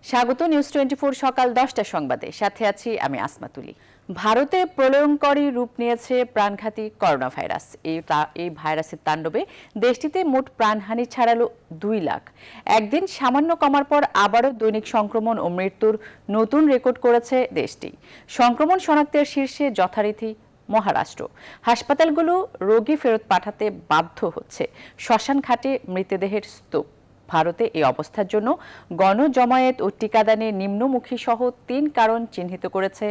স্বাগত নিউজ 24 সকাল 10টার সংবাদে সাথে আছি আমি আসমা তুলি। ভারতে প্রলয়ঙ্করী রূপ নিয়েছে প্রাণঘাতী করোনা ভাইরাস। এই ভাইরাসের তাণ্ডবে দেশটিতে মোট প্রাণহানি ছাড়ালো 2 লাখ। একদিন সামান্য কমার পর আবারও দৈনিক সংক্রমণ ও মৃত্যুর নতুন রেকর্ড করেছে দেশটি। সংক্রমণ শনাক্তের শীর্ষে যথারীতি মহারাষ্ট্র। হাসপাতালগুলো রোগী ফেরত পাঠাতে বাধ্য হচ্ছে। শ্মশান ঘাটে মৃতদেহের স্তূপ। ভারতে এই অবস্থার জন্য গণজমায়েত ও টিকাদানে নিম্নমুখী সহ 3 কারণ চিহ্নিত করেছে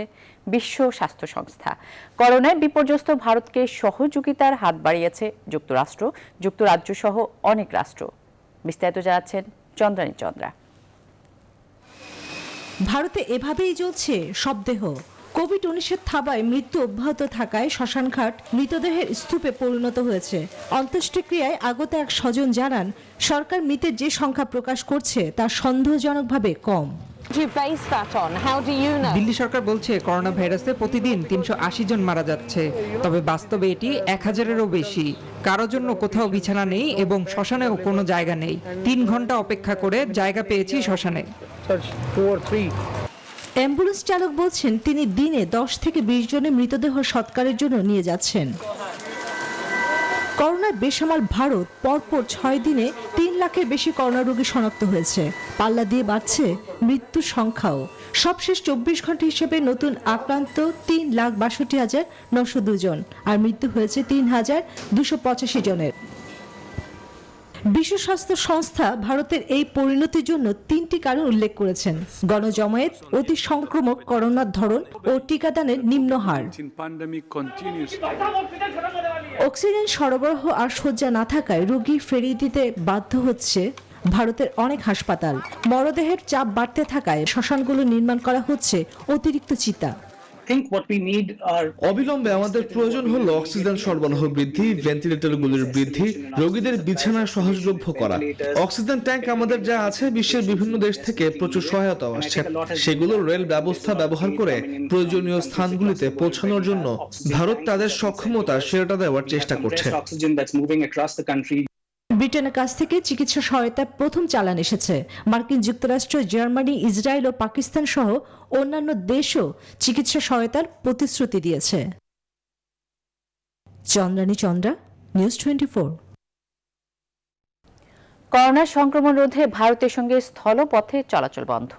বিশ্ব স্বাস্থ্য সংস্থা। করোনায় বিপর্যস্ত ভারতকে সহযোগিতার হাত বাড়িয়েছে যুক্তরাষ্ট্র, যুক্তরাজ্য সহ অনেক রাষ্ট্র। বিস্তারিত জানাচ্ছেন চন্দ্রানী চন্দ্রা। ভারতে এভাবেই জ্বলছে শবদেহ। কোভিড-19 থাবায় মৃত্যু অব্যাহত থাকায় শ্মশানঘাট মৃতদেহের স্তূপে পরিণত হয়েছে। অন্ত্যেষ্টিক্রিয়ায় আগত এক স্বজন জানান, সরকার মৃতের যে সংখ্যা প্রকাশ করছে তা সন্দেহজনকভাবে কম। দিল্লি সরকার বলছে করোনা ভাইরাসে প্রতিদিন 380 জন মারা যাচ্ছে, তবে বাস্তবে এটি 1000-এরও বেশি। কারোর জন্য কোথাও বিছানা নেই এবং শ্মশানেও কোনো জায়গা নেই। 3 ঘন্টা অপেক্ষা করে জায়গা পেয়েছি শ্মশানে। অ্যাম্বুলেন্স চালক বলছেন, তিনি দিনে 10 থেকে 20 জনের মৃতদেহ সৎকারের জন্য নিয়ে যাচ্ছেন। করোনায় বেসামাল ভারত পরপর 6 দিনে 3 লাখের বেশি করোনা রোগী শনাক্ত হয়েছে। পাল্লা দিয়ে বাড়ছে মৃত্যুর সংখ্যাও। সবশেষ 24 ঘন্টা হিসেবে নতুন আক্রান্ত 3,62,902 জন, আর মৃত্যু হয়েছে 3,285 জনের। বিশ্ব স্বাস্থ্য সংস্থা ভারতের এই পরিণতির জন্য 3টি কারণ উল্লেখ করেছেন: গণজমায়েত, অতি সংক্রামক করোনার ধরন ও টিকাদানের নিম্ন হার। অক্সিজেন সরবরাহ আর শয্যা না থাকায় রোগী ফেরিয়ে দিতে বাধ্য হচ্ছে ভারতের অনেক হাসপাতাল। মরদেহের চাপ বাড়তে থাকায় শ্মশানগুলো নির্মাণ করা হচ্ছে অতিরিক্ত চিতা। অবিলম্বে আমাদের প্রয়োজন হলো অক্সিজেন সরবরাহ বৃদ্ধি, ভেন্টিলেটরগুলির বৃদ্ধি, রোগীদের বিছানা সহজলভ্য করা। অক্সিজেন ট্যাঙ্ক আমাদের যা আছে, বিশ্বের বিভিন্ন দেশ থেকে প্রচুর সহায়তা আসছে। সেগুলো রেল ব্যবস্থা ব্যবহার করে প্রয়োজনীয় স্থানগুলিতে পৌঁছানোর জন্য ভারত তাদের সক্ষমতা সেরাটা দেওয়ার চেষ্টা করছে। ব্রিটেনের কাছ থেকে চিকিৎসা সহায়তার প্রথম চালান এসেছে। মার্কিন যুক্তরাষ্ট্র, জার্মানি, ইসরায়েল ও পাকিস্তান সহ অন্যান্য দেশও চিকিৎসা সহায়তার প্রতিশ্রুতি দিয়েছে। চন্দ্রানী চন্দ্রা, নিউজ 24। করোনা সংক্রমণ রোধে ভারতের সঙ্গে স্থলপথে চলাচল বন্ধ।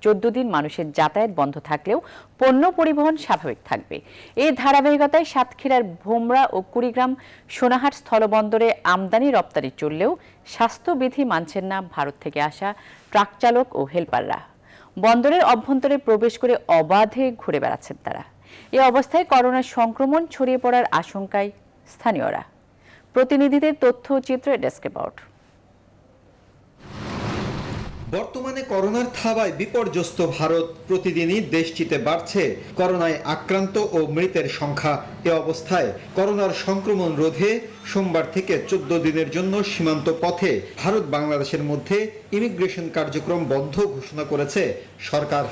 14 দিন মানুষের যাতায়াত বন্ধ থাকলেও পণ্য পরিবহন স্বাভাবিক থাকবে। এই ধারাবাহিকতায় সাতক্ষীরার ভোমরা ও কুড়িগ্রাম সোনাহাট স্থলবন্দরে আমদানি রপ্তানি চললেও স্বাস্থ্যবিধি মানছেন না ভারত থেকে আসা ট্রাক চালক ও হেলপাররা। বন্দরের অভ্যন্তরে প্রবেশ করে অবাধে ঘুরে বেড়াচ্ছেন তারা। এই অবস্থায় করোনার সংক্রমণ ছড়িয়ে পড়ার আশঙ্কায় স্থানীয়রা। প্রতিনিধিদের তথ্য চিত্রে ডেস্ক রিপোর্ট। বর্তমানে করোনার থাবায় বিপর্যস্ত ভারত। প্রতিদিনই দেশটিতে বাড়ছে করোনায় আক্রান্ত ও মৃতের সংখ্যা। এ অবস্থায় করোনার সংক্রমণ রোধে সোমবার থেকে 14 দিনের জন্য সীমান্ত পথে ভারত বাংলাদেশের মধ্যে ইমিগ্রেশন কার্যক্রম বন্ধ ঘোষণা করেছে সরকার।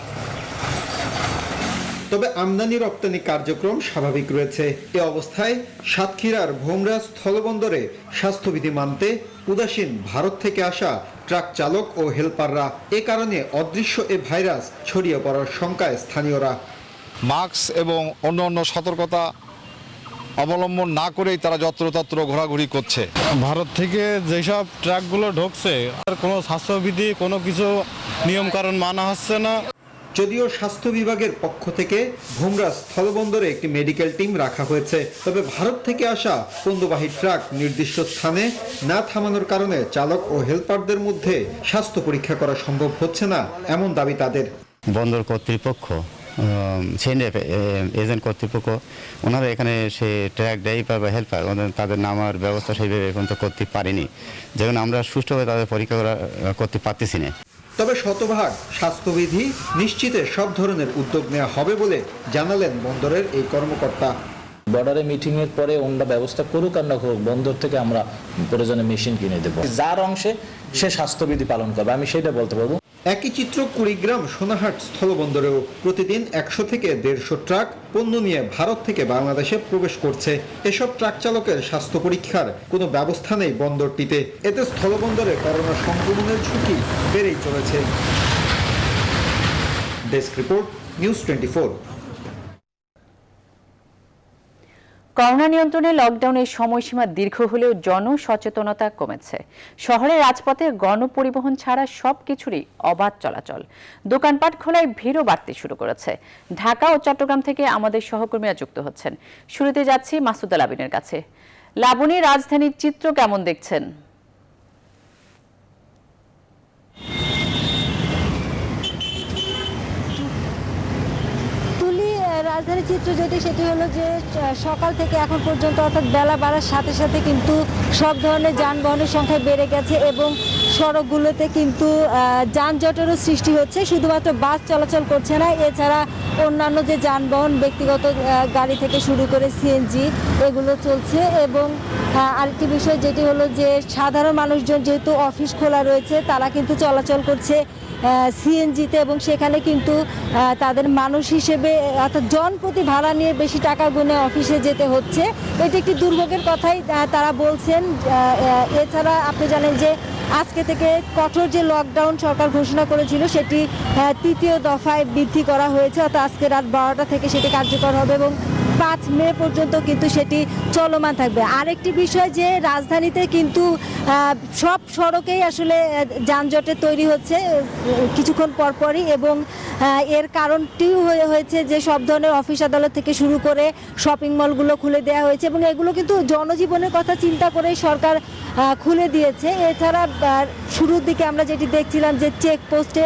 তবে আমদানি রপ্তানি কার্যক্রম স্বাভাবিক রয়েছে। এ অবস্থায় সাতক্ষীরার ভোমরা স্থলবন্দরে স্বাস্থ্যবিধি মানতে উদাসীন ভারত থেকে আসা ট্রাক চালক ও হেলপাররা। এ কারণে অদৃশ্য এ ভাইরাস ছড়িয়ে পড়ার শঙ্কায় স্থানীয়রা। মাস্ক এবং অন্যান্য সতর্কতা অবলম্বন না করেই তারা যত্রতত্র ঘোরাঘুরি করছে। ভারত থেকে যেসব ট্রাকগুলো ঢুকছে, আর কোনো স্বাস্থ্যবিধি কোনো কিছু নিয়মকানুন মানা হচ্ছে না। যদিও স্বাস্থ্য বিভাগের পক্ষ থেকে ভোমরা স্থলবন্দরে একটি মেডিকেল টিম রাখা হয়েছে, তবে ভারত থেকে আসা পণ্যবাহী ট্রাক নির্দিষ্ট স্থানে না থামানোর কারণে চালক ও হেলপারদের মধ্যে স্বাস্থ্য পরীক্ষা করা সম্ভব হচ্ছে না, এমন দাবি তাদের। বন্দর কর্তৃপক্ষ, এজেন্ট কর্তৃপক্ষ, ওনারা এখানে সে ট্রাক ড্রাইভার বা হেল্পার তাদের নামার ব্যবস্থা সেইভাবে এখন তো করতে পারেনি, যেখানে আমরা সুষ্ঠুভাবে তাদের পরীক্ষা করতে পারতেছি না। তবে শতভাগ স্বাস্থ্যবিধি নিশ্চিতে সব ধরনের উদ্যোগ নেওয়া হবে বলে জানালেন বন্দরের এই কর্মকর্তা। বর্ডারে মিটিং এর পরে ওনারা ব্যবস্থা করুক আর না করুক, বন্দর থেকে আমরা প্রয়োজনে মেশিন কিনে দেবো, যার অংশে সে স্বাস্থ্যবিধি পালন করবে, আমি সেটা বলতে পারবো। একই চিত্র কুড়িগ্রাম সোনাহাট স্থলবন্দরেও। প্রতিদিন 100 থেকে 150 ট্রাক পণ্য নিয়ে ভারত থেকে বাংলাদেশে প্রবেশ করছে। এসব ট্রাক চালকের স্বাস্থ্য পরীক্ষার কোনো ব্যবস্থা নেই বন্দরটিতে। এতে স্থলবন্দরে করোনা সংক্রমণের ঝুঁকি বেড়েই চলেছে। Desk report, news 24। করোনা নিয়ন্ত্রণে লকডাউনের সময়সীমা দীর্ঘ হলেও জনসচেতনতা কমেছে। শহরের রাজপথে গণপরিবহন ছাড়া সবকিছুরই অবাধ চলাচল। দোকানপাট খোলায় ভিড়ও বাড়তে শুরু করেছে। ঢাকা ও চট্টগ্রাম থেকে আমাদের সহকর্মীরা যুক্ত হচ্ছেন। শুরুতে যাচ্ছি মাসুদা লাবিনের কাছে। লাবণী, রাজধানীর চিত্র কেমন দেখছেন? রাজধানীর চিত্র যেটি সেটি হলো যে সকাল থেকে এখন পর্যন্ত অর্থাৎ বেলা বাড়ার সাথে সাথে কিন্তু সব ধরনের যানবাহনের সংখ্যা বেড়ে গেছে এবং সড়কগুলোতে কিন্তু যানজটেরও সৃষ্টি হচ্ছে। শুধুমাত্র বাস চলাচল করছে না, এছাড়া অন্যান্য যে যানবাহন ব্যক্তিগত গাড়ি থেকে শুরু করে সিএনজি এগুলো চলছে। এবং আরেকটি বিষয় যেটি হলো যে সাধারণ মানুষজন যেহেতু অফিস খোলা রয়েছে তারা কিন্তু চলাচল করছে সিএনজিতে এবং সেখানে কিন্তু তাদের মানুষ হিসেবে অর্থাৎ জনপ্রতি ভাড়া নিয়ে বেশি টাকা গুনে অফিসে যেতে হচ্ছে। এটি একটি দুর্ভোগের কথাই তারা বলছেন। এছাড়া আপনি জানেন যে আজকে থেকে কঠোর যে লকডাউন সরকার ঘোষণা করেছিল সেটি তৃতীয় দফায় বৃদ্ধি করা হয়েছে, অর্থাৎ আজকে রাত 12টা থেকে সেটি কার্যকর হবে এবং 5 মে পর্যন্ত কিন্তু সেটি চলমান থাকবে। আরেকটি বিষয় যে রাজধানীতে কিন্তু সব সড়কেই আসলে যানজটের তৈরি হচ্ছে কিছুক্ষণ পরপরই এবং এর কারণটিও হয়েছে যে সব ধরনের অফিস আদালত থেকে শুরু করে শপিং মলগুলো খুলে দেওয়া হয়েছে এবং এগুলো কিন্তু জনজীবনের কথা চিন্তা করে সরকার খুলে দিয়েছে। এছাড়া শুরুর দিকে আমরা যেটি দেখছিলাম যে চেকপোস্টে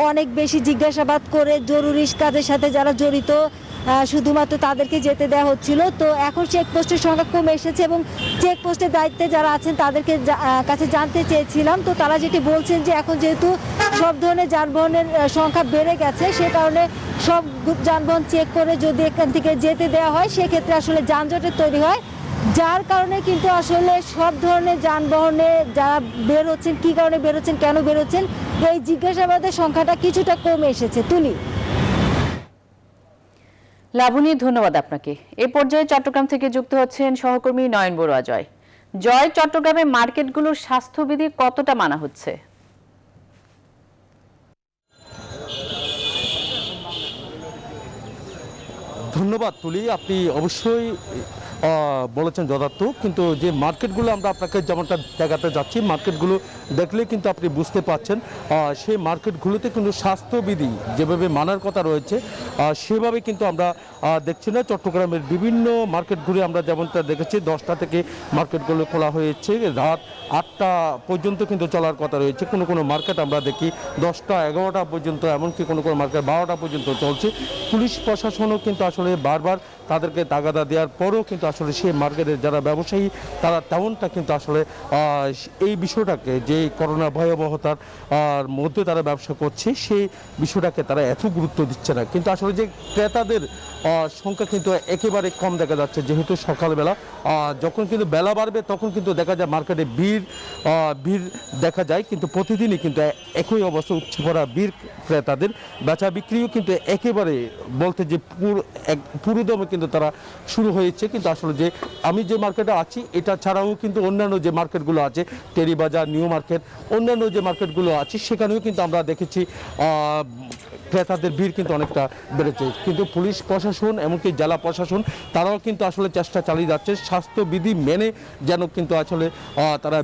অনেক বেশি জিজ্ঞাসাবাদ করে জরুরি কাজের সাথে যারা জড়িত শুধুমাত্র তাদেরকে যেতে দেওয়া হচ্ছিল। তো এখন চেকপোস্টের সংখ্যা কমে এসেছে এবং চেকপোস্টের দায়িত্বে যারা আছেন তাদেরকে কাছে জানতে চেয়েছিলাম। তো তারা যেটি বলছেন যে এখন যেহেতু সব ধরনের যানবাহনের সংখ্যা বেড়ে গেছে সে কারণে সব যানবাহন চেক করে যদি এখান থেকে যেতে দেওয়া হয় সেক্ষেত্রে আসলে যানজটের তৈরি হয়, যার কারণে কিন্তু আসলে সব ধরনের যানবাহনে যারা বের হচ্ছেন, কী কারণে বের হচ্ছেন, কেন বের হচ্ছেন, এই জিজ্ঞাসাবাদের সংখ্যাটা কিছুটা কমে এসেছে। তুলি। লাবণী, ধন্যবাদ আপনাকে। এ পর্যায়ে চট্টগ্রাম থেকে যুক্ত হচ্ছেন সহকর্মী নয়ন বড়ুয়া জয়। জয়, চট্টগ্রামের মার্কেটগুলোর স্বাস্থ্যবিধি কতটা মানা হচ্ছে? ধন্যবাদ তুলি, আপনি অবশ্যই বলেছেন যথার্থ। কিন্তু যে মার্কেটগুলো আমরা আপনাকে যেমনটা দেখাতে যাচ্ছি, মার্কেটগুলো দেখলে কিন্তু আপনি বুঝতে পারছেন সেই মার্কেটগুলোতে কিন্তু স্বাস্থ্যবিধি যেভাবে মানার কথা রয়েছে সেভাবে কিন্তু আমরা দেখছি না। চট্টগ্রামের বিভিন্ন মার্কেট ঘুরে আমরা যেমনটা দেখেছি 10টা থেকে মার্কেটগুলো খোলা হয়েছে, রাত 8টা পর্যন্ত কিন্তু চলার কথা রয়েছে। কোনো কোনো মার্কেট আমরা দেখি 10টা 11টা পর্যন্ত, এমনকি কোনো কোনো মার্কেট 12টা পর্যন্ত চলছে। পুলিশ প্রশাসনও কিন্তু আসলে বারবার তাদেরকে তাগাদা দেওয়ার পরেও কিন্তু আসলে সেই মার্কেটের যারা ব্যবসায়ী তারা তেমনটা কিন্তু আসলে এই বিষয়টাকে যে করোনা ভয়াবহতার মধ্যে তারা ব্যবসা করছে সেই বিষয়টাকে তারা এত গুরুত্ব দিচ্ছে না। কিন্তু আসলে যে ক্রেতাদের সংখ্যা কিন্তু একেবারে কম দেখা যাচ্ছে, যেহেতু সকালবেলা যখন কিন্তু বেলা বাড়বে তখন কিন্তু দেখা যায় মার্কেটে ভিড় দেখা যায়, কিন্তু প্রতিদিনই কিন্তু একই অবস্থা, উচ্ছে ভরা ভিড় ক্রেতাদের। বেচা বিক্রিও কিন্তু একেবারে বলতে যে পুরোদমে কিন্তু তারা শুরু হয়েছে। কিন্তু আসলে যে আমি যে মার্কেটে আছি এটা ছাড়াও কিন্তু অন্যান্য যে মার্কেটগুলো আছে, টেরি বাজার, নিউ মার্কেট, অন্যান্য যে মার্কেটগুলো আছে সেখানেও কিন্তু আমরা দেখেছি ক্রেতাদের ভিড় কিন্তু অনেকটা বেড়েছে। কিন্তু পুলিশ প্রশাসন এমনকি জেলা প্রশাসন তারাও কিন্তু আসলে চেষ্টা চালিয়ে যাচ্ছে স্বাস্থ্যবিধি মেনে যেন কিন্তু আসলে তারা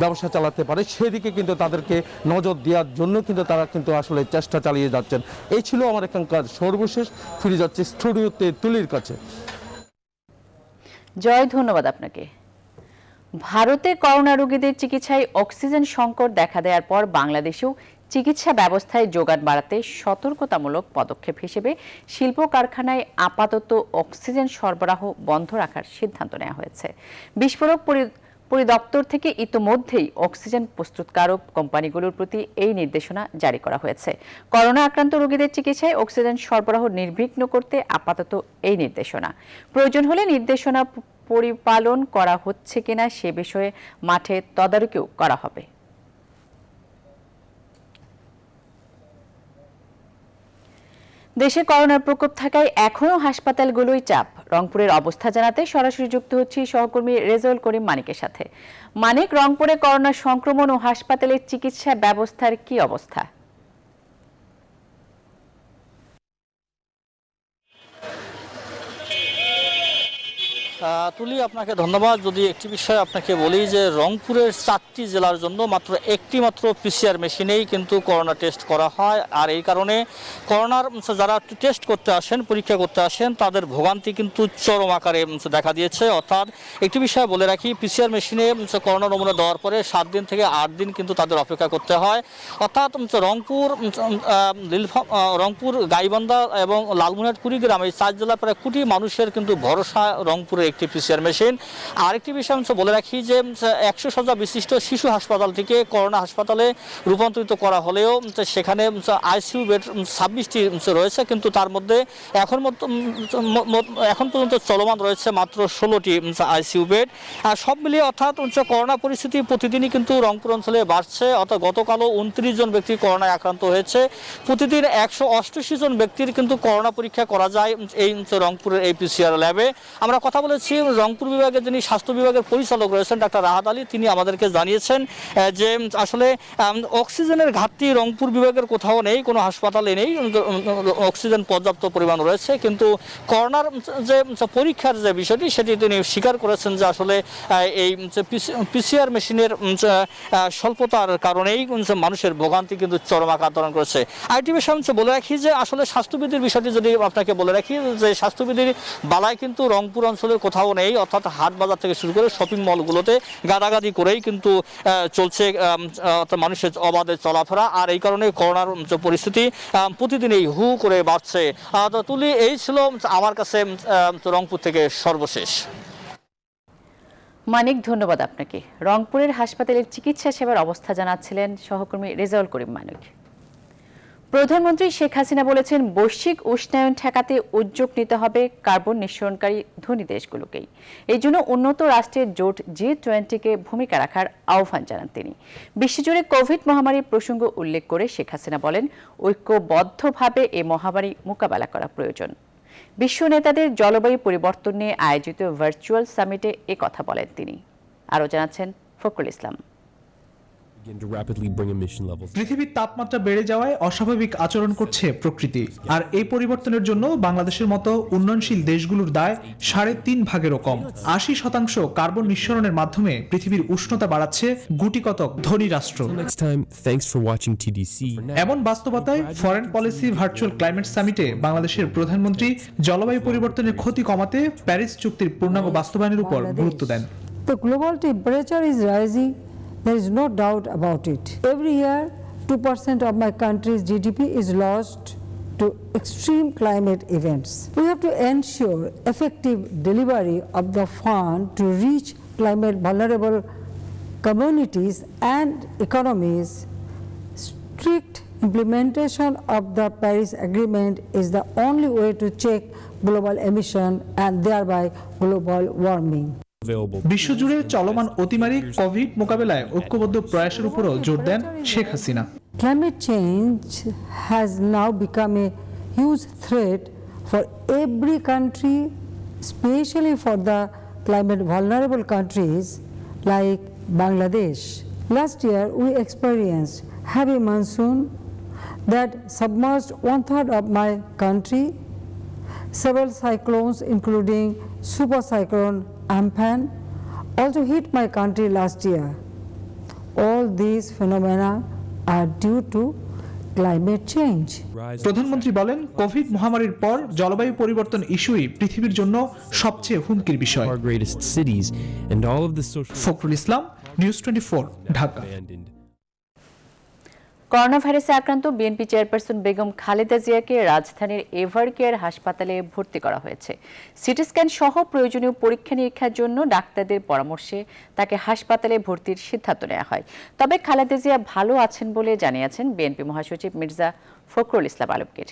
ব্যবসা চালাতে পারে, সেদিকে কিন্তু তাদেরকে নজর দেওয়ার জন্য কিন্তু তারা কিন্তু আসলে চেষ্টা চালিয়ে যাচ্ছেন। এই ছিল আমার এখানকার সর্বশেষ। ফিরে যাচ্ছে স্টুডিওতে তুলির কাছে। জয়, ধন্যবাদ আপনাকে। ভারতে করোনা রোগীদের চিকিৎসায় অক্সিজেন সংকট দেখা দেওয়ার পর বাংলাদেশেও চিকিৎসা ব্যবস্থায় যোগান বাড়াতে সতর্কতামূলক পদক্ষেপ হিসেবে শিল্প কারখানায় আপাতত অক্সিজেন সরবরাহ বন্ধ রাখার সিদ্ধান্ত নেওয়া হয়েছে। বিস্ফোরক পরিদপ্তর থেকে ইতোমধ্যেই অক্সিজেন প্রস্তুতকারক কোম্পানিগুলোর প্রতি এই নির্দেশনা জারি করা হয়েছে। করোনা আক্রান্ত রোগীদের চিকিৎসায় অক্সিজেন সরবরাহ নির্বিঘ্ন করতে আপাতত এই নির্দেশনা। প্রয়োজন হলে নির্দেশনা পরিপালন করা হচ্ছে কিনা সে বিষয়ে মাঠে তদারকিও করা হবে। দেশে করোনার প্রকোপ থাকায় এখনও হাসপাতালগুলোই চাপ। রংপুরের অবস্থা জানাতে সরাসরি যুক্ত হচ্ছি সহকর্মী রেজাউল করিম মানিকের সাথে। মানিক, রংপুরে করোনা সংক্রমণ ও হাসপাতালের চিকিৎসা ব্যবস্থার কি অবস্থা? তুলি, আপনাকে ধন্যবাদ। যদি একটি বিষয় আপনাকে বলি যে রংপুরের 4টি জেলার জন্য মাত্র একটি মাত্র পিসিআর মেশিনেই কিন্তু করোনা টেস্ট করা হয়, আর এই কারণে করোনার যারা টেস্ট করতে আসেন, পরীক্ষা করতে আসেন, তাদের ভোগান্তি কিন্তু চরম আকারে দেখা দিয়েছে। অর্থাৎ একটি বিষয় বলে রাখি, পিসিআর মেশিনে করোনা নমুনা দেওয়ার পরে 7 দিন থেকে 8 দিন কিন্তু তাদের অপেক্ষা করতে হয়। অর্থাৎ রংপুর, গাইবান্ধা এবং লালমনিরহাট, কুড়িগ্রাম এই 4 জেলার প্রায় কোটি মানুষের কিন্তু ভরসা রংপুরের একটি পিসিআর মেশিন। আরেকটি বিষয় বলে রাখি যে 100 শয্যা বিশিষ্ট শিশু হাসপাতাল থেকে করোনা হাসপাতালে রূপান্তরিত করা হলেও সেখানে আইসিইউ বেড 26টি রয়েছে, কিন্তু তার মধ্যে এখন পর্যন্ত চলমান রয়েছে মাত্র 16টি আইসিইউ বেড। আর সব মিলিয়ে অর্থাৎ করোনা পরিস্থিতি প্রতিদিনই কিন্তু রংপুর অঞ্চলে বাড়ছে। অর্থাৎ গতকালও 29 জন ব্যক্তি করোনায় আক্রান্ত হয়েছে। প্রতিদিন 188 জন ব্যক্তির কিন্তু করোনা পরীক্ষা করা যায় এই রংপুরের এই পিসিআর ল্যাবে। আমরা কথা বলেছি রংপুর বিভাগের যিনি স্বাস্থ্য বিভাগের পরিচালক রয়েছেন ডাক্তার রাহাত আলী, তিনি আমাদেরকে জানিয়েছেন যে আসলে অক্সিজেনের ঘাটতি রংপুর বিভাগের কোথাও নেই, কোনো হাসপাতালে নেই, অক্সিজেন পর্যাপ্ত পরিমাণ রয়েছে। কিন্তু করোনার যে পরীক্ষার যে বিষয়টি সেটি তিনি স্বীকার করেছেন যে আসলে এই পিসিআর মেশিনের স্বল্পতার কারণেই মানুষের ভোগান্তি কিন্তু চরম আকার ধারণ করেছে। আরেকটি বিষয় বলে রাখি যে আসলে স্বাস্থ্যবিধির বিষয়টি যদি আপনাকে বলে রাখি যে স্বাস্থ্যবিধির বালায় কিন্তু রংপুর অঞ্চলের কোথাও নেই। অর্থাৎ হাট বাজার থেকে শুরু করে শপিং মলগুলোতে গাদাগাদি করেই কিন্তু চলছে মানুষের অবাধে চলাফেরা, আর এই কারণে করোনার পরিস্থিতি প্রতিদিনই হু করে বাড়ছে। তুলি, এই ছিল আমার কাছে রংপুর থেকে সর্বশেষ। মানিক, ধন্যবাদ আপনাকে। রংপুরের হাসপাতালের চিকিৎসা সেবার অবস্থা জানাচ্ছিলেন সহকর্মী রেজাউল করিম মানিক। প্রধানমন্ত্রী শেখ হাসিনা বলেছেন, বৈশ্বিক উষ্ণায়ন ঠেকাতে উদ্যোগ নিতে হবে কার্বন নিঃসরণকারী ধনী দেশগুলোকেই। এই জন্য উন্নত রাষ্ট্রের জোট G20-কে ভূমিকা রাখার আহ্বান জানান তিনি। বিশ্বজুড়ে কোভিড মহামারীর প্রসঙ্গ উল্লেখ করে শেখ হাসিনা বলেন, ঐক্যবদ্ধভাবে এই মহামারী মোকাবেলা করা প্রয়োজন। বিশ্ব নেতাদের জলবায়ু পরিবর্তন নিয়ে আয়োজিত ভার্চুয়াল সামিটে এ কথা বলেন তিনি। আরও জানাচ্ছেন ফখরুল ইসলাম। পৃথিবীর তাপমাত্রা বেড়ে যাওয়ায় অস্বাভাবিক আচরণ করছে প্রকৃতি, আর এই পরিবর্তনের জন্য বাংলাদেশের মতো উন্নয়নশীল দেশগুলোর দায় 3.5 ভাগেরও কম। 80% কার্বন নিঃসরণের মাধ্যমে পৃথিবীর উষ্ণতা বাড়াচ্ছে গুটিকতক ধনী রাষ্ট্র। এমন বাস্তবতায় ফরেন পলিসি ভার্চুয়াল ক্লাইমেট সামিটে বাংলাদেশের প্রধানমন্ত্রী জলবায়ু পরিবর্তনের ক্ষতি কমাতে প্যারিস চুক্তির পূর্ণাঙ্গ বাস্তবায়নের উপর গুরুত্ব দেন। The global temperature is rising. There is no doubt about it. Every year, 2% of my country's GDP is lost to extreme climate events. We have to ensure effective delivery of the fund to reach climate vulnerable communities and economies. Strict implementation of the Paris Agreement is the only way to check global emission and thereby global warming. বিশ্বজুড়ে চলমান অতিমারি Covid মোকাবেলায় ঐক্যবদ্ধ প্রয়াসের উপরও জোর দেন Sheikh Hasina. Climate change has now become a huge threat for every country, especially for the climate vulnerable countries like Bangladesh. Last year we experienced heavy monsoon that submerged 1/3 of my country. Several cyclones including super cyclone Amphan also hit my country last year. All these phenomena are due to climate change. প্রধানমন্ত্রী বলেন, Covid মহামারীর পর জলবায়ু পরিবর্তন ইস্যুই পৃথিবীর জন্য সবচেয়ে হুমকির বিষয়। ফখরুল ইসলাম, নিউজ 24, ঢাকা। করোনা ভাইরাসে আক্রান্ত বিএনপি চেয়ারপারসন বেগম খালেদা জিয়াকে রাজধানীর এভার কেয়ার হাসপাতালে ভর্তি করা হয়েছে। সিটি স্ক্যান সহ প্রয়োজনীয় পরীক্ষা নিরীক্ষার জন্য ডাক্তারদের পরামর্শে তাকে হাসপাতালে ভর্তির সিদ্ধান্ত নেওয়া হয়। তবে খালেদা জিয়া ভালো আছেন বলে জানিয়েছেন বিএনপি মহাসচিব মির্জা ফখরুল ইসলাম আলমগীর।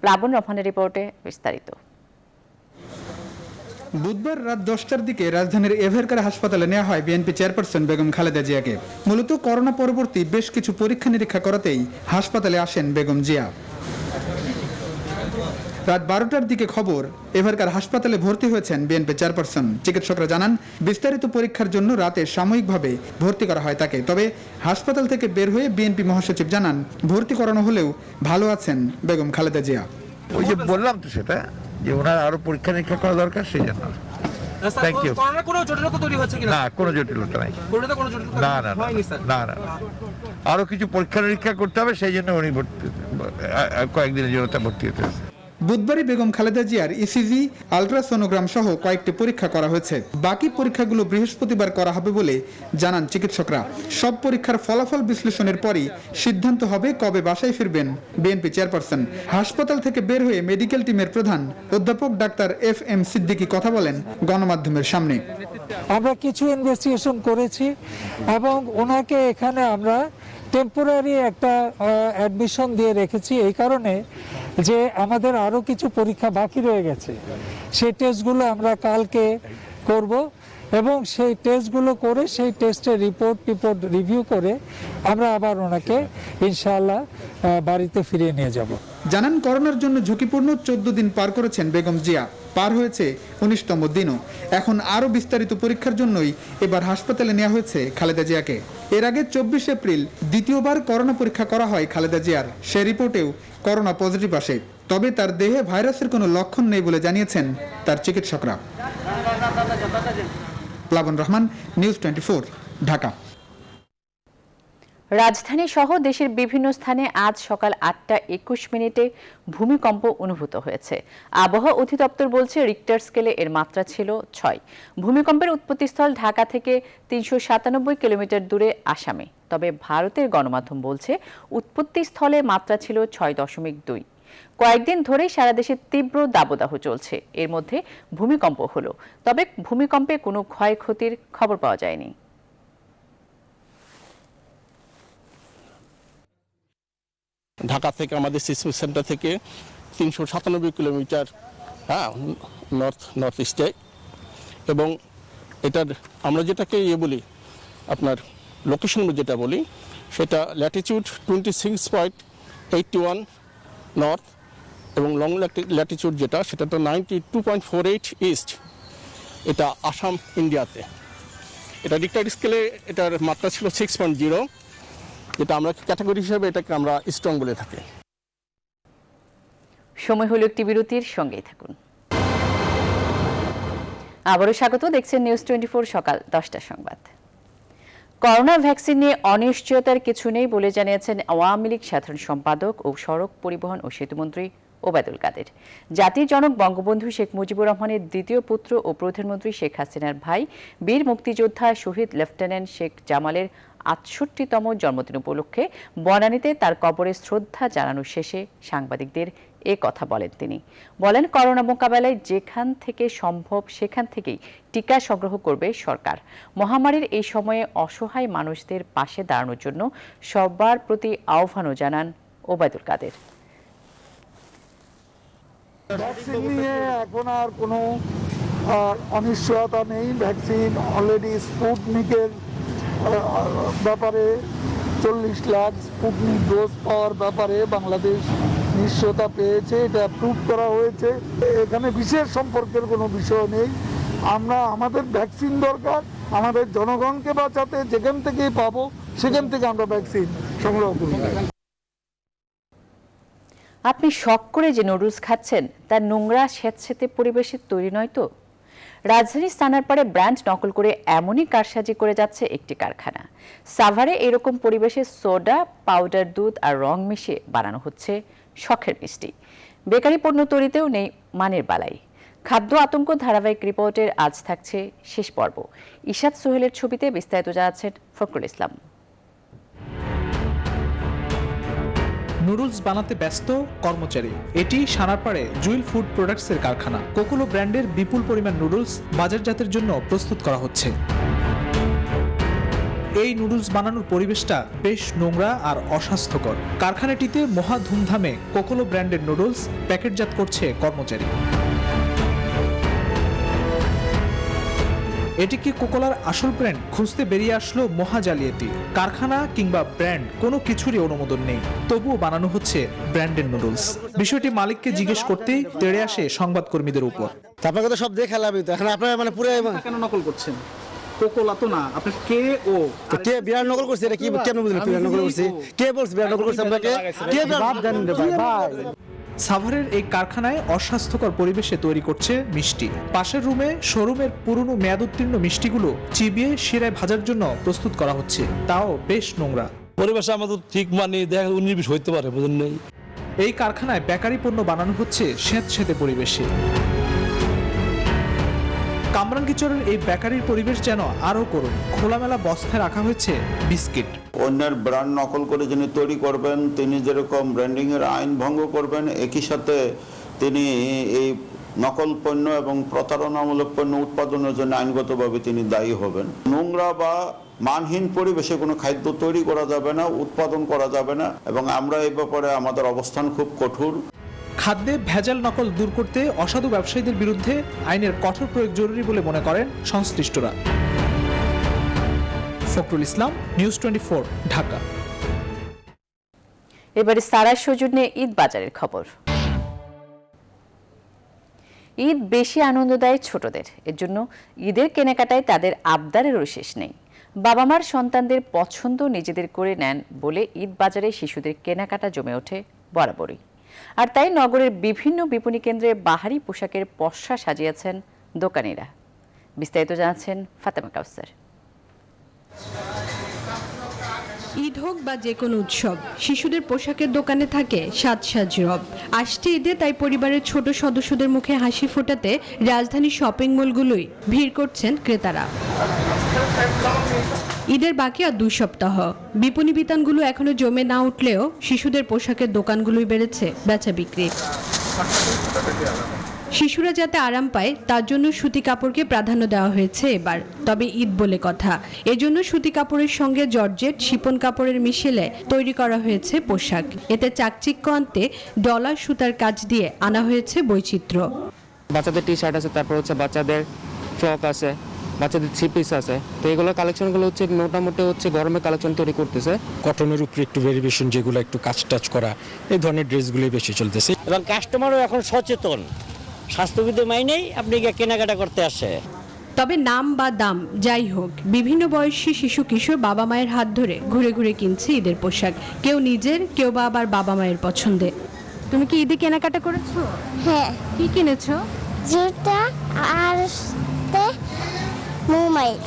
প্লাবন রহমানের রিপোর্টে বিস্তারিত। বুধবার রাত 10টার দিকে রাজধানীর এভারকেয়ার হাসপাতালে নেওয়া হয় বিএনপি চেয়ারপারসন বেগম খালেদা জিয়াকে। মূলত করোনা পরবর্তী বেশ কিছু পরীক্ষা নিরীক্ষা করাতেই হাসপাতালে আসেন বেগম জিয়া। রাত 12টার দিকে খবর, এভারকেয়ার হাসপাতালে ভর্তি হয়েছেন বিএনপি চেয়ারপারসন। চিকিৎসকরা জানান, বিস্তারিত পরীক্ষার জন্য রাতে সাময়িকভাবে ভর্তি করা হয় তাকে। তবে হাসপাতাল থেকে বের হয়ে বিএনপি মহাসচিব জানান, ভর্তি করানো হলেও ভালো আছেন বেগম খালেদা জিয়া। ওই যে বললাম তো সেটা, যে ওনার আরো পরীক্ষা নিরীক্ষা করা দরকার, সেই জন্য। Thank you. করোনার কোনো জটিলতা তৈরি হচ্ছে কিনা? না, কোনো জটিলতা নাই। করোনাতে কোনো জটিলতা না না হয়নি স্যার। না না, আরো কিছু পরীক্ষা নিরীক্ষা করতে হবে, সেই জন্য উনি কয়েকদিনের জন্য ভর্তি হতে হয়েছে। বুধবারই বেগম খালেদা জিয়ার ইসিজি, আলট্রাসোনোগ্রাম সহ কয়েকটি পরীক্ষা করা হয়েছে। বাকি পরীক্ষাগুলো বৃহস্পতিবার করা হবে বলে জানান চিকিৎসকরা। সব পরীক্ষার ফলাফল বিশ্লেষণের পরই সিদ্ধান্ত হবে কবে বাসায় ফিরবেন বিএনপি চেয়ারপারসন। হাসপাতাল থেকে বের হয়ে মেডিকেল টিমের প্রধান অধ্যাপক ডাক্তার FM সিদ্দিকী কথা বলেন গণমাধ্যমের সামনে। আমরা কিছু ইনভেস্টিগেশন করেছি এবং ওনাকে এখানে আমরা টেম্পোরারি একটা অ্যাডমিশন দিয়ে রেখেছি এই কারণে যে আমাদের আরও কিছু পরীক্ষা বাকি রয়ে গেছে। সেই টেস্টগুলো আমরা কালকে করব এবং সেই টেস্টগুলো করে সেই টেস্টের রিপোর্ট রিভিউ করে আমরা আবার ওনাকে ইনশাআল্লাহ বাড়িতে ফিরিয়ে নিয়ে যাব। জানান করোনার জন্য ঝুঁকিপূর্ণ 14 দিন পার করেছেন বেগম জিয়া। পার হয়েছে 19তম দিনও। এখন আরও বিস্তারিত পরীক্ষার জন্যই এবার হাসপাতালে নেওয়া হয়েছে খালেদা জিয়াকে। এর আগে 24 এপ্রিল দ্বিতীয়বার করোনা পরীক্ষা করা হয় খালেদা জিয়ার। সে রিপোর্টেও করোনা পজিটিভ আসে, তবে তার দেহে ভাইরাসের কোনো লক্ষণ নেই বলে জানিয়েছেন তার চিকিৎসকরা। প্লাবন রহমান, নিউজ 24, ঢাকা। রাজধানী সহ দেশের বিভিন্ন স্থানে আজ সকাল 8:21 ভূমিকম্প অনুভূত হয়েছে। আবহাওয়া অধিদপ্তর বলছে রিক্টার স্কেলে এর মাত্রা ছিল 6। ভূমিকম্পের উৎপত্তিস্থল ঢাকা থেকে 397 কিলোমিটার দূরে আসামে। তবে ভারতের গণমাধ্যম বলছে উৎপত্তিস্থলে মাত্রা ছিল 6.2। কয়েকদিন ধরেই সারা দেশে তীব্র দাবদাহ চলছে। এর মধ্যে ভূমিকম্প হলো, তবে ভূমিকম্পে কোনো ক্ষয়ক্ষতির খবর পাওয়া যায়নি। ঢাকা থেকে আমাদের সিসমিক সেন্টার থেকে 397 কিলোমিটার নর্থ ইস্টে, এবং এটার আমরা যেটাকে বলি আপনার লোকেশন যেটা বলি সেটা ল্যাটিটিউড 26.81 নর্থ এবং লং ল্যাটিটিউড যেটা সেটা তো 92.48 ইস্ট। এটা আসাম ইন্ডিয়াতে। এটা রিক্টার স্কেলে এটার মাত্রা ছিল 6.0, যেটা আমরা ক্যাটাগরি হিসেবে এটাকে আমরা স্ট্রং বলে থাকি। সময় হলো একটি বিরতির, সঙ্গেই থাকুন। আবারও স্বাগত, দেখছেন নিউজ 24 সকাল 10টার সংবাদ। করোনা ভ্যাকসিন নিয়ে অনিশ্চয়তার কিছু নেই বলে জানিয়েছেন আওয়ামী লীগ সাধারণ সম্পাদক ও সড়ক পরিবহন ও সেতুমন্ত্রী ওবায়দুল কাদের। জাতির জনক বঙ্গবন্ধু শেখ মুজিবুর রহমানের দ্বিতীয় পুত্র ও প্রধানমন্ত্রী শেখ হাসিনার ভাই বীর মুক্তিযোদ্ধা শহীদ লেফটেন্যান্ট শেখ জামালের ৬৮তম জন্মদিন উপলক্ষে বনানীতে তার কবরে শ্রদ্ধা জানানো শেষে সাংবাদিকদের এ কথা বলেন তিনি। বলেন, করোনা মোকাবেলায় যেখান থেকে সম্ভব সেখান থেকেই টিকা সংগ্রহ করবে সরকার। মহামারীর এই সময়ে অসহায় মানুষদের পাশে দাঁড়ানোর জন্য সবার প্রতি আহ্বানও জানান ওবায়দুল কাদের। ভ্যাকসিন নিয়ে এখন আর কোনো অনিশ্চয়তা নেই। ভ্যাকসিন অলরেডি স্পুটনিকের ব্যাপারে 40 লাখ স্পুটনিক ডোজ পাওয়ার ব্যাপারে বাংলাদেশ নিশ্চয়তা পেয়েছে, এটা প্রুভ করা হয়েছে। এখানে বিশেষ সম্পর্কের কোনো বিষয় নেই। আমাদের ভ্যাকসিন দরকার, আমাদের জনগণকে বাঁচাতে যেখান থেকেই পাবো সেখান থেকে আমরা ভ্যাকসিন সংগ্রহ করব। আপনি শখ করে যে নুডলস খাচ্ছেন তার নোংরা স্যাঁতসেঁতে পরিবেশের তৈরি নয় তো? রাজধানীর স্থানারপাড়ে ব্র্যান্ড নকল করে এমনই কারসাজি করে যাচ্ছে একটি কারখানা। সাভারে এরকম পরিবেশে সোডা, পাউডার, দুধ আর রং মিশিয়ে বানানো হচ্ছে শখের মিষ্টি। বেকারি পণ্য তৈরিতেও নেই মানের বালাই। খাদ্য আতঙ্ক ধারাবাহিক রিপোর্টের আজ থাকছে শেষ পর্ব। ইশাদ সোহেলের ছবিতে বিস্তারিত জানাচ্ছেন ফখরুল ইসলাম। নুডলস বানাতে ব্যস্ত কর্মচারী। এটি সানারপাড়ে জুইল ফুড প্রোডাক্টসের কারখানা। কোকোলো ব্র্যান্ডের বিপুল পরিমাণ নুডলস বাজারজাতের জন্য প্রস্তুত করা হচ্ছে। এই নুডলস বানানোর পরিবেশটা বেশ নোংরা আর অস্বাস্থ্যকর। কারখানাটিতে মহা ধুমধামে কোকোলো ব্র্যান্ডের নুডলস প্যাকেটজাত করছে কর্মচারী। এটি কি কোকোলার আসল ব্র্যান্ড? খুঁজতে বেরিয়ে আসলো মহা জালিয়াতি। কারখানা কিংবা ব্র্যান্ড কোনো কিছুরই অনুমোদন নেই, তবুও বানানো হচ্ছে ব্র্যান্ডের নুডলস। বিষয়টি মালিককে জিজ্ঞেস করতেই তেড়ে আসে সংবাদকর্মীদের উপর। আপনাকে তো সব দেখে লাভ, এখন আপনারা মানে পুরো কেন নকল করছেন? কোকোলা তো না, আপনি কে ও কে বিরাট নকল করছে? এটা কি কেন বুঝলেন বিরাট নকল করছে? কে বলছে বিরাট নকল করছে আপনাকে? কে জানেন রে ভাই? সাভারের এই কারখানায় অস্বাস্থ্যকর পরিবেশে তৈরি করছে মিষ্টি। পাশের রুমে শোরুমের পুরনো মেয়াদোত্তীর্ণ মিষ্টিগুলো চিবিয়ে শিরায় ভাজার জন্য প্রস্তুত করা হচ্ছে, তাও বেশ নোংরা। পরিবেশে আমাদের ঠিক মানে দেখা উনিশ হইতে পারে, বুঝলেন নেই। এই কারখানায় বেকারি পণ্য বানানো হচ্ছে স্যাঁতসেঁতে পরিবেশে। কামরাঙ্গীরচরের এই বেকারির পরিবেশ যেন আরো করুন। খোলামেলা বস্তায় রাখা হয়েছে বিস্কিট। অন্যের ব্র্যান্ড নকল করে যিনি তৈরি করবেন, তিনি যেরকম ব্র্যান্ডিং এর আইন ভঙ্গ করবেন, একই সাথে তিনি এই নকল পণ্য এবং প্রতারণামূলক পণ্য উৎপাদনের জন্য আইনগতভাবে তিনি দায়ী হবেন। নোংরা বা মানহীন পরিবেশে কোনো খাদ্য তৈরি করা যাবে না, উৎপাদন করা যাবে না, এবং আমরা এই ব্যাপারে আমাদের অবস্থান খুব কঠোর। খাদ্যে ভেজাল নকল দূর করতে অসাধু ব্যবসায়ীদের বিরুদ্ধে আইনের কঠোর প্রয়োগ জরুরি বলে মনে করেন সংশ্লিষ্টরা। ফখরুল ইসলাম, নিউজ 24, ঢাকা। এবারে সারার সৌজন্যে ঈদ বাজারের খবর। ঈদ বেশি আনন্দ দেয় ছোটদের, এর জন্য ঈদের কেনাকাটায় তাদের আবদারেরও শেষ নেই। বাবা মার সন্তানদের পছন্দ নিজেদের করে নেন বলে ঈদ বাজারে শিশুদের কেনাকাটা জমে ওঠে বরাবরই। আর তাই নগরের বিভিন্ন বিপণী কেন্দ্রে বাহারি পোশাকের পসরা সাজিয়েছেন দোকানিরা। বিস্তারিত জানাচ্ছেন ফাতেমা কাউসার। ঈদ হোক বা যে কোনো উৎসব, শিশুদের পোশাকের দোকানে থাকে সাজ সাজ রব। আসছে ঈদে তাই পরিবারের ছোট সদস্যদের মুখে হাসি ফোটাতে রাজধানীর শপিং মলগুলোই ভিড় করছেন ক্রেতারা। ঈদের বাকি আর 2 সপ্তাহ। বিপণী বিতানগুলো এখনো জমে না উঠলেও শিশুদের পোশাকের দোকানগুলোই বেড়েছে বেচা বিক্রি। শিশুরা যাতে আরাম পায় তার জন্য সুতি কাপড়কে প্রাধান্য দেওয়া হয়েছে এবার। তবে ঈদ বলে কথা, এজন্য সুতি কাপড়ের সঙ্গে জর্জেট, শিপন কাপড়ের মিশেলে তৈরি করা হয়েছে পোশাক। এতে চাকচিক্য আনতে ডলার সুতার কাজ দিয়ে আনা হয়েছে বৈচিত্র্য। বাচ্চাদের টি শার্ট আছে, তারপর হচ্ছে বাচ্চাদের ফ্রক আছে, বাচ্চাদের থ্রি পিস আছে। তো এগুলো কালেকশনগুলো হচ্ছে মোটামুটি হচ্ছে গরমের কালেকশন তৈরি করতেছে। কটনের উপরে একটু ভেরিয়েশন, যেগুলো একটু কাজ টাচ করা, এই ধরনের ড্রেসগুলোই বেশি চলতেছে। এবং কাস্টমারও এখন সচেতন, স্বাস্থ্যবিধি মাইনেই আপনি কেনাকাটা করতে আসে। তবে নাম বা দাম যাই হোক, বিভিন্ন বয়সী শিশু কিশোর বাবা মায়ের হাত ধরে ঘুরে ঘুরে কিনছে ঈদের পোশাক। কেউ নিজের, কেউ বা আবার বাবা মায়ের পছন্দে। তুমি কি ঈদে কেনাকাটা করেছো? হ্যাঁ। কি কিনেছো? জুতা আর মোবাইল।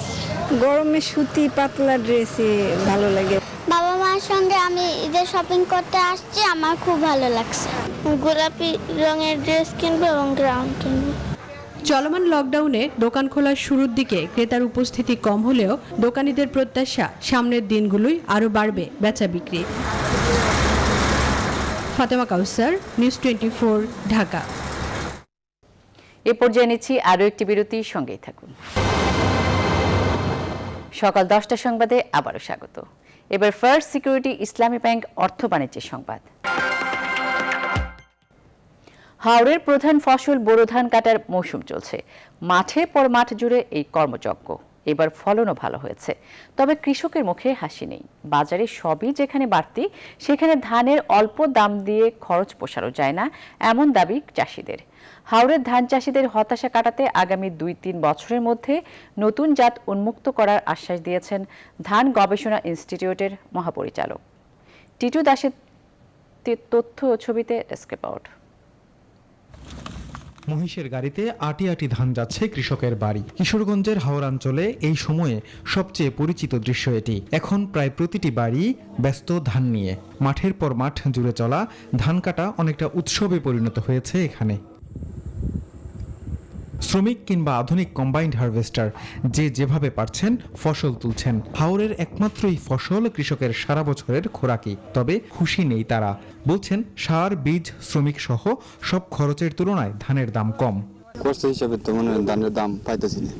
গরমে সুতি পাতলা ড্রেসই ভালো লাগে। বাবা মার সঙ্গে আমি ঈদের শপিং করতে আসছি, আমার খুব ভালো লাগছে। গোলাপি রঙের ড্রেস কিনবো এবং গ্রাউন্ড কিনবো। চলমান লকডাউনে দোকান খোলার শুরুর দিকে ক্রেতার উপস্থিতি কম হলেও দোকানীদের প্রত্যাশা সামনের দিনগুলোই আরও বাড়বে বেচা বিক্রি। ফাতেমা কাউসার, নিউজ 24, ঢাকা। এ পর্যায়ে নিচ্ছি আরও একটি বিরতি, সঙ্গেই থাকুন। সকাল 10টা সংবাদে আবারও স্বাগত। এবার ফার্স্ট সিকিউরিটি ইসলামী ব্যাংক অর্থ বাণিজ্যের সংবাদ। হাওরের প্রধান ফসল বোরো ধান কাটার মৌসুম চলছে। মাঠের পর মাঠ জুড়ে এই কর্মযজ্ঞ। এবার ফলনও ভালো হয়েছে, তবে কৃষকের মুখে হাসি নেই। বাজারে সবই যেখানে বাড়তি, সেখানে ধানের অল্প দাম দিয়ে খরচ পোষানো যায় না, এমন দাবি চাষিদের। হাওরের ধান চাষিদের হতাশা কাটাতে আগামী 2-3 বছরের মধ্যে নতুন জাত উন্মুক্ত করার আশ্বাস দিয়েছেন ধান গবেষণা ইনস্টিটিউটের মহাপরিচালক। টিটু দাসের তথ্য ও ছবিতে ডেস্ক রিপোর্ট। মহিষের গাড়িতে আটি আটি ধান যাচ্ছে কৃষকের বাড়ি। কিশোরগঞ্জের হাওরাঞ্চলে এই সময়ে সবচেয়ে পরিচিত দৃশ্য এটি। এখন প্রায় প্রতিটি বাড়ি ব্যস্ত ধান নিয়ে। মাঠের পর মাঠ জুড়ে চলা ধান কাটা অনেকটা উৎসবে পরিণত হয়েছে এখানে। শ্রমিক কিংবা আধুনিক কম্বাইন্ড হারভেস্টার যে যেভাবে পারছেন ফসল তুলছেন। হাওরের একমাত্রই ফসল কৃষকের সারা বছরের খোরাকি। তবে খুশি নেই তারা, বলছেন সার, বীজ, শ্রমিক সহ সব খরচের তুলনায় ধানের দাম কম। খরচ হিসাবে তো মনে হয় ধানের দাম পাইতেছি না।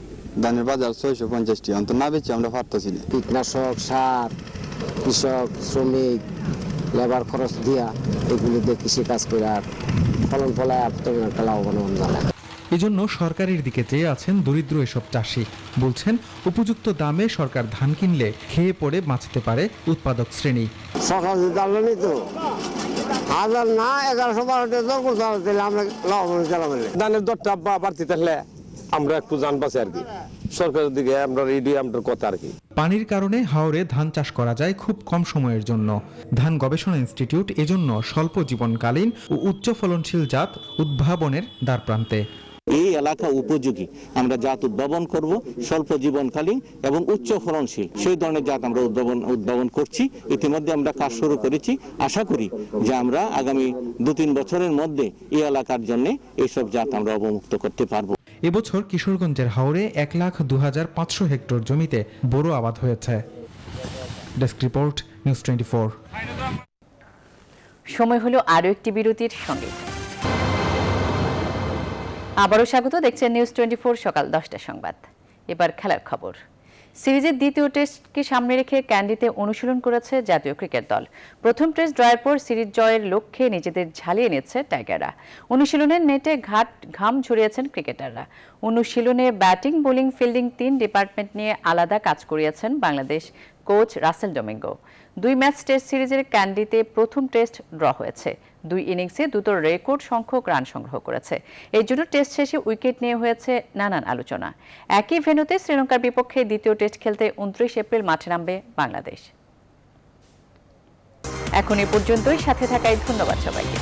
ধানের বাজার 650 টাকা, অন্তত না বেচে আমরা পারতেছি না। কীটনাশক, সার, কৃষক, শ্রমিক, লেবার খরচ দিয়া এগুলো দিয়ে কৃষি কাজ করে আর ফলন ফলায় আর তেমন একটা লাভবান হয়। এজন্য সরকারের দিকে চেয়ে আছেন দরিদ্র এসব চাষি। বলছেন উপযুক্ত দামে সরকার ধান কিনলে খেয়ে পড়ে বাঁচতে পারে উৎপাদক শ্রেণী। সকাল দাম তো 1000 না 1100-1200 দর করতে আমরা লাভবান চালাবো। ধানের দরটা বাড়তি থাকলে আমরা একটু জান বাঁচি আর কি। সরকারের দিকে আমরা রেডি, আমাদের কথা আর কি। পানির কারণে হাওরে ধান চাষ করা যায় খুব কম সময়ের জন্য। ধান গবেষণা ইনস্টিটিউট এজন্য স্বল্প জীবনকালীন ও উচ্চ ফলনশীল জাত উদ্ভাবনের দ্বারপ্রান্তে। এই এলাকা উপযোগী আমরা জাত উদ্ভাবন করব, স্বল্প জীবনকালীন এবং উচ্চ ফলনশীল সেই ধরনের জাত আমরা উদ্ভাবন করছি। ইতিমধ্যে আমরা কাজ শুরু করেছি। আশা করি যে আমরা আগামী 2-3 বছরের মধ্যে এই এলাকার জন্য এইসব জাত আমরা অবমুক্ত করতে পারবো। এবছর কিশোরগঞ্জের হাওরে 1,02,500 হেক্টর জমিতে বোরো আবাদ হয়েছে। Desk report, news 24। সময় হলো আরও একটি বিরতির সঙ্গে। আবারও স্বাগত, দেখছেন নিউজ 24 সকাল 10টা সংবাদ। এবার খেলার খবর। সিরিজের দ্বিতীয় টেস্টকে সামনে রেখে ক্যান্ডিতে অনুশীলন করেছে জাতীয় ক্রিকেট দল। প্রথম টেস্ট জয়ের পর সিরিজ জয়ের লক্ষ্যে নিজেদের ঝালিয়ে নিচ্ছে টাইগাররা। অনুশীলনের নেটে ঘাম ঝরিয়েছেন ক্রিকেটাররা। অনুশীলনে ব্যাটিং, বোলিং, ফিল্ডিং 3 ডিপার্টমেন্ট নিয়ে আলাদা কাজ করিয়েছেন Bangladesh coach Russell Domingo. 2 match test সিরিজের ক্যান্ডিতে প্রথম টেস্ট ড্র হয়েছে। 2 ইনিংসে দুটো রেকর্ড সংখ্যক রান সংগ্রহ করেছে। এই জন্য টেস্ট শেষে উইকেট নিয়ে হয়েছে নানান আলোচনা। একই ভেন্যুতে শ্রীলঙ্কার বিপক্ষে দ্বিতীয় টেস্ট খেলতে 29 এপ্রিল মাঠে নামবে বাংলাদেশ। এখন এ পর্যন্তই, সাথে থাকায় ধন্যবাদ সবাইকে।